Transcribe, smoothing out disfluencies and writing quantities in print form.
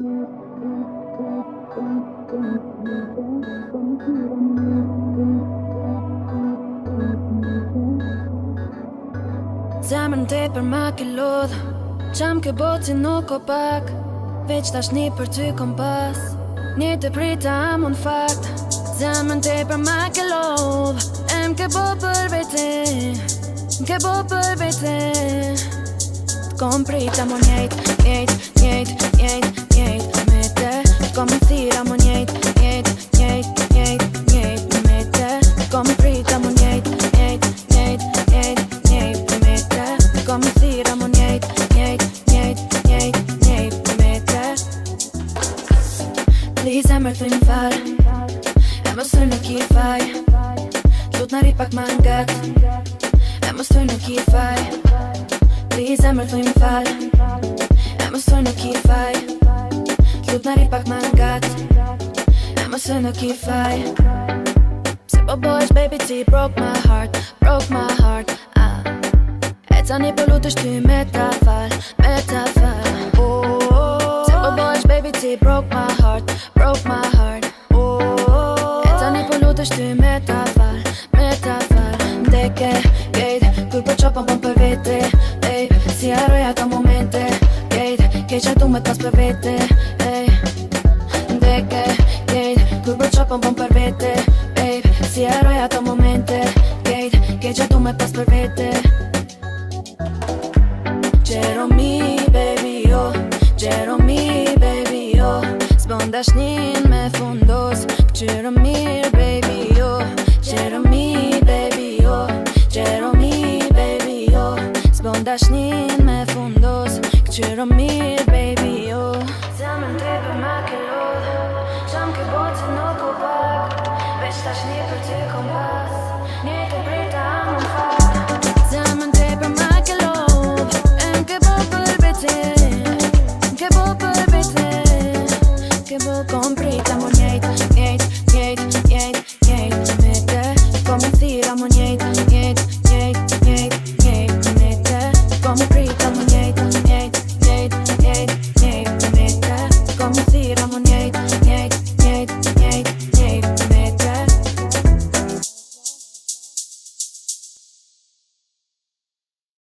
Zemrën tepër ma ke lodh, qam ke botë si nuk o pak. Veç tashni për ty kom pas një të prita mon fakt. Zemrën tepër ma ke lodh, em ke bo për vete, ke bo për vete. T'kom prita mon njejt me te. T'kom thira mon njejt me te. T'kom prita mon njejt me te. T'kom thira mon njejt me te. Please emër thuj m'fal, e mos thuj nuk i faj. Lut na ri pak ma ngat, e mos thuj nuk i faj. Please emër thuj m'fal, e mos thuj nuk i faj. Lut na ri pak ma ngat, e mos thuj nuk i faj. Pse po bohesh baby ti broke my heart E tani po lutesh ty me ta fal Pse po bohesh baby ti broke my heart E tani po lutesh ty me ta fal Ndeke, gejt, kur po qopon pon për vete ej, si haroj ato momente gejt, keqa du me pas për vete ej. Ndeke, gejt, kur po qopon pon për vete ej, si haroj ato momente gejt, keqa du me pas për vete. Jeremy baby yo, s'bon dashni